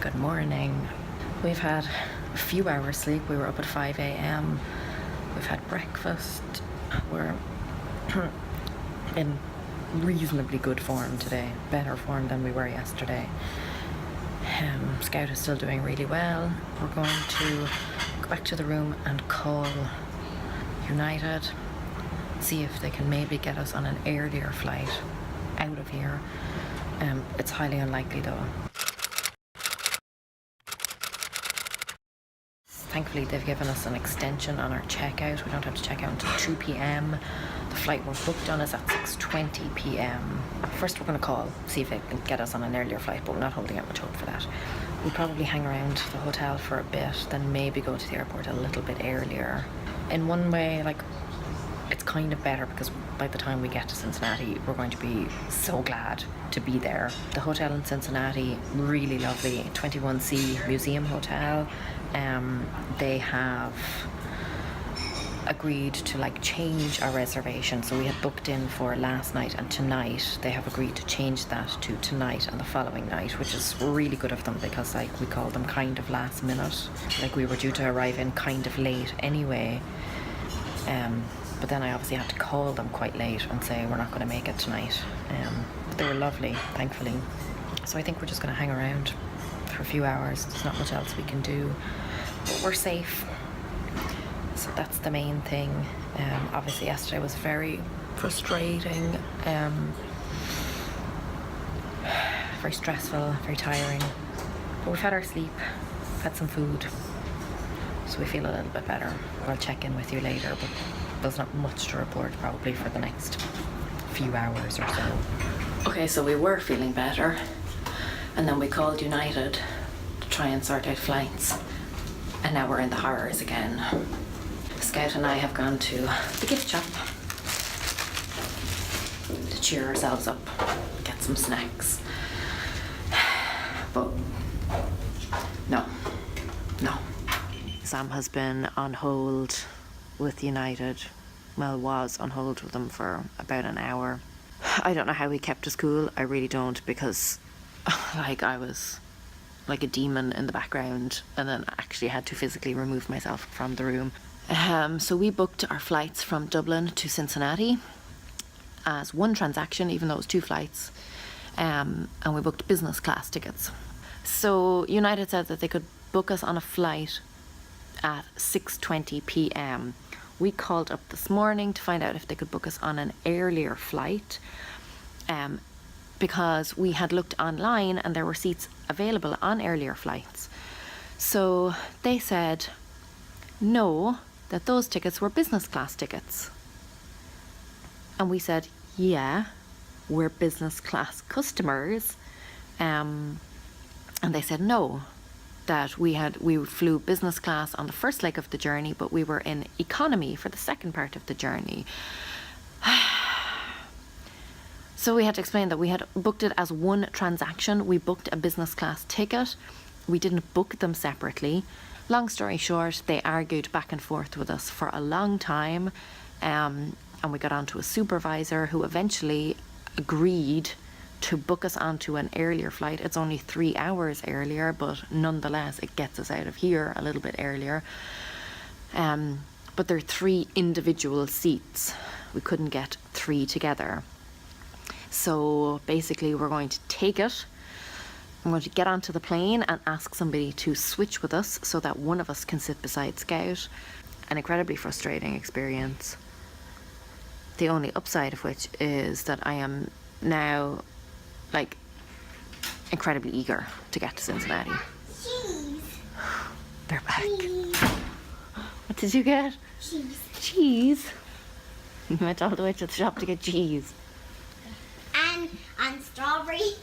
Good morning. We've had a few hours sleep. We were up at 5 a.m. We've had breakfast. We're in reasonably good form today, better form than we were yesterday. Scout is still doing really well. We're going to go back to the room and call United, see if they can maybe get us on an earlier flight out of here. It's highly unlikely though. Thankfully they've given us an extension on our checkout. We don't have to check out until 2 p.m. The flight we're booked on is at 6:20 p.m. First we're going to call, see if they can get us on an earlier flight, but we're not holding out much hope for that. We'll probably hang around the hotel for a bit, then maybe go to the airport a little bit earlier. In one way, like, it's kind of better because by the time we get to Cincinnati, we're going to be so glad to be there. The hotel in Cincinnati, really lovely, 21C Museum Hotel. They have agreed to change our reservation. So we had booked in for last night and tonight. They have agreed to change that to tonight and the following night, which is really good of them because we call them kind of last minute. We were due to arrive in kind of late anyway. But then I obviously had to call them quite late and say we're not going to make it tonight. But they were lovely, thankfully. So I think we're just going to hang around for a few hours. There's not much else we can do. But we're safe. So that's the main thing. Obviously yesterday was very frustrating. Very stressful, very tiring. But we've had our sleep, had some food. So we feel a little bit better. I'll check in with you later, but there's not much to report probably for the next few hours or so. Okay, so we were feeling better, and then we called United to try and sort out flights, and now we're in the horrors again. Scout and I have gone to the gift shop to cheer ourselves up, get some snacks. But no. Sam has been on hold with United. Well, was on hold with them for about an hour. I don't know how he kept his cool. I really don't, because I was like a demon in the background and then actually had to physically remove myself from the room. So we booked our flights from Dublin to Cincinnati as one transaction, even though it was two flights. And we booked business class tickets. So United said that they could book us on a flight at 6:20 p.m. We called up this morning to find out if they could book us on an earlier flight, because we had looked online and there were seats available on earlier flights. So they said no, that those tickets were business class tickets. And we said, yeah, we're business class customers. And they said no, that we flew business class on the first leg of the journey, but we were in economy for the second part of the journey. So we had to explain that we had booked it as one transaction. We booked a business class ticket. We didn't book them separately. Long story short, they argued back and forth with us for a long time. And we got onto a supervisor who eventually agreed to book us onto an earlier flight. It's only 3 hours earlier, but nonetheless it gets us out of here a little bit earlier. But there are 3 individual seats. We couldn't get 3 together. So basically we're going to take it. I'm going to get onto the plane and ask somebody to switch with us so that one of us can sit beside Scout. An incredibly frustrating experience. The only upside of which is that I am now incredibly eager to get to Cincinnati. Cheese. They're back. Cheese. What did you get? Cheese. Cheese. You went all the way to the shop to get cheese. And strawberry.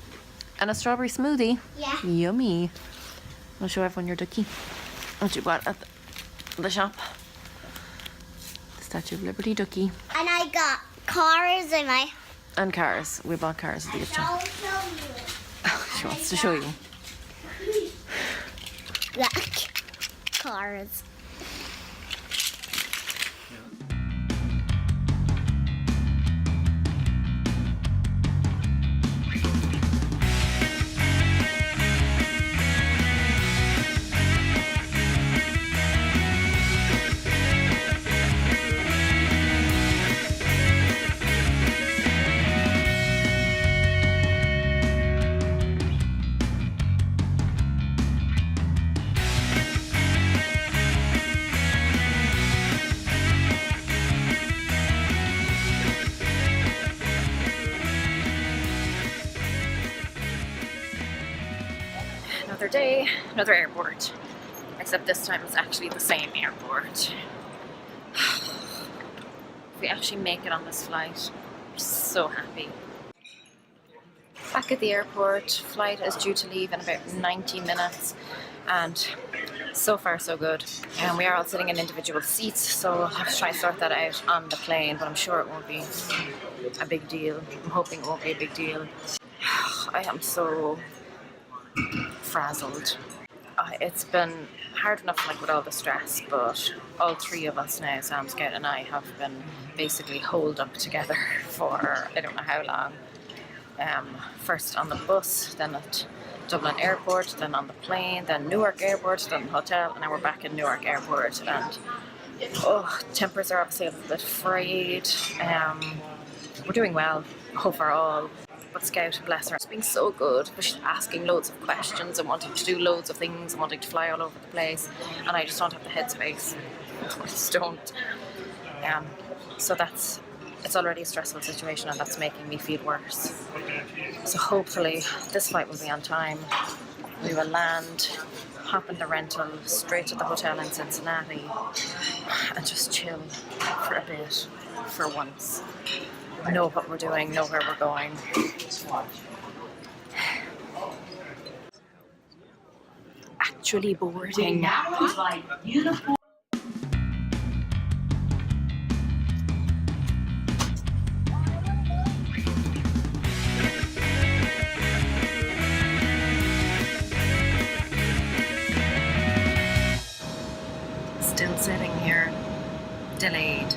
And a strawberry smoothie. Yeah. Yummy. I'll show everyone your ducky. What you bought at the shop. The Statue of Liberty ducky. And I got cars in my... And cars. We bought cars at the gift shop. I'll show you. She wants to show you. Look. Cars. Another day, another airport. Except this time it's actually the same airport. If we actually make it on this flight, I'm so happy. Back at the airport, flight is due to leave in about 90 minutes, and so far so good. And we are all sitting in individual seats, so I'll have to try and sort that out on the plane, but I'm sure it won't be a big deal. I'm hoping it won't be a big deal. I am so frazzled. It's been hard enough like with all the stress, but all three of us now, Sam, Scout and I, have been basically holed up together for I don't know how long. First on the bus, then at Dublin Airport, then on the plane, then Newark Airport, then the hotel, and now we're back in Newark Airport. And tempers are obviously a little bit frayed. We're doing well overall. But Scout, bless her, it's been so good. But she's asking loads of questions and wanting to do loads of things and wanting to fly all over the place. And I just don't have the headspace. I just don't. So it's already a stressful situation, and that's making me feel worse. So hopefully this flight will be on time. We will land, hop in the rental, straight to the hotel in Cincinnati, and just chill for a bit, for once. Know what we're doing, know where we're going. Actually boarding. Still sitting here, delayed.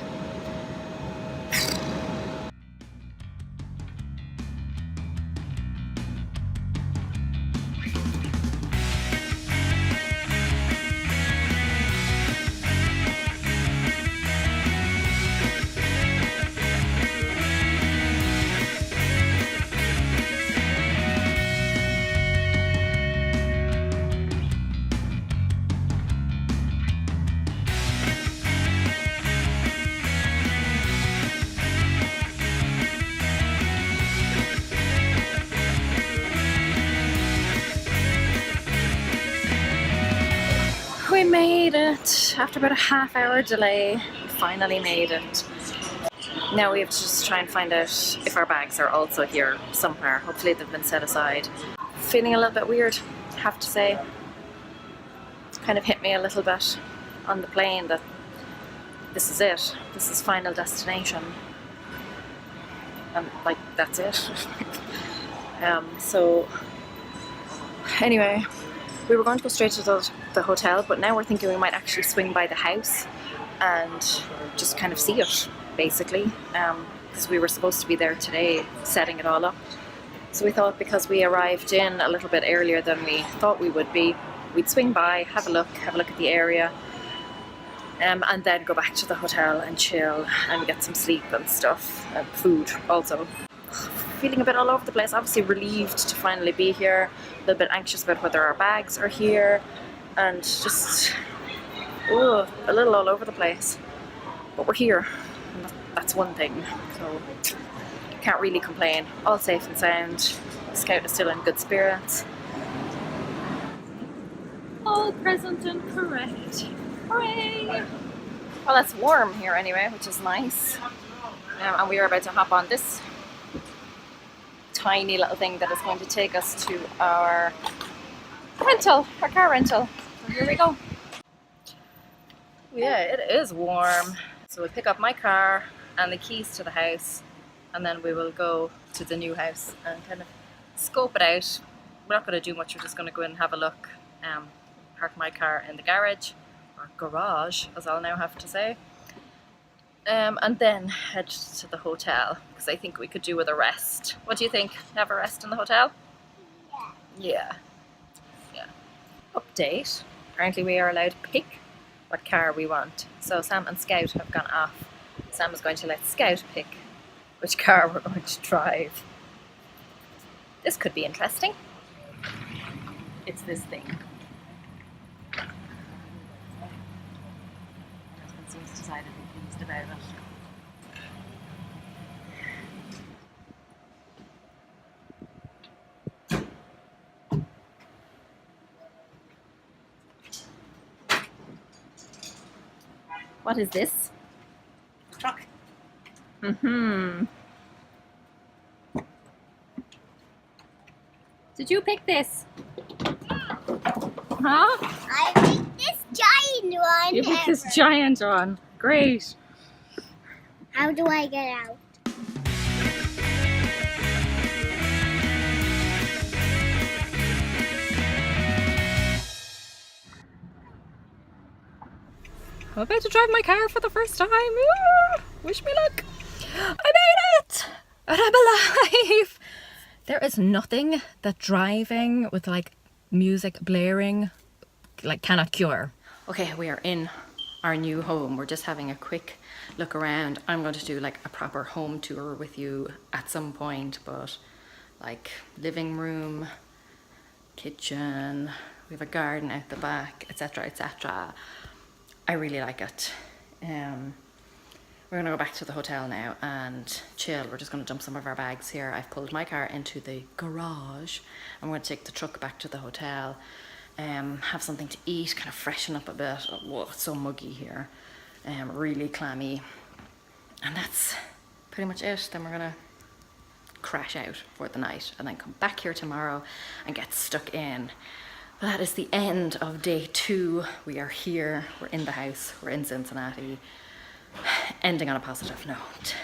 We made it after about a half-hour delay. We finally made it. Now we have to just try and find out if our bags are also here somewhere. Hopefully they've been set aside. Feeling a little bit weird, have to say. Kind of hit me a little bit on the plane that this is it. This is final destination. And like, that's it. So anyway, we were going to go straight to the hotel, but now we're thinking we might actually swing by the house and just kind of see it, basically, because we were supposed to be there today setting it all up. So we thought, because we arrived in a little bit earlier than we thought we would be, we'd swing by, have a look at the area, and then go back to the hotel and chill and get some sleep and stuff, and food also. Feeling a bit all over the place, obviously relieved to finally be here, a little bit anxious about whether our bags are here, and just a little all over the place. But we're here, and that's one thing, so can't really complain. All safe and sound. Scout is still in good spirits. All present and correct. Hooray! Well, it's warm here anyway, which is nice. And we are about to hop on this tiny little thing that is going to take us to our car rental. So here we go. Yeah, it is warm. So we'll pick up my car and the keys to the house, and then we will go to the new house and kind of scope it out. We're not going to do much, we're just going to go in and have a look. Park my car in the garage, or garage as I'll now have to say. And then head to the hotel, because I think we could do with a rest. What do you think? Have a rest in the hotel? Yeah. Update. Apparently we are allowed to pick what car we want. So Sam and Scout have gone off. Sam is going to let Scout pick which car we're going to drive. This could be interesting. It's this thing. My husband seems decidedly pleased about it. What is this? Truck. Mm-hmm. Did you pick this? Huh? I picked this giant one. You picked this ever. giant one. Great. How do I get out? I'm about to drive my car for the first time. Ooh, wish me luck. I made it! And I'm alive! There is nothing that driving with like music blaring like cannot cure. Okay, we are in our new home. We're just having a quick look around. I'm going to do like a proper home tour with you at some point, but like living room, kitchen, we have a garden out the back, etc, etc. I really like it. We're gonna go back to the hotel now and chill. We're just gonna dump some of our bags here. I've pulled my car into the garage. I'm gonna take the truck back to the hotel, have something to eat, kind of freshen up a bit. Oh, it's so muggy here, really clammy. And that's pretty much it. Then we're gonna crash out for the night and then come back here tomorrow and get stuck in. That is the end of day 2. We are here, we're in the house, we're in Cincinnati. Ending on a positive note.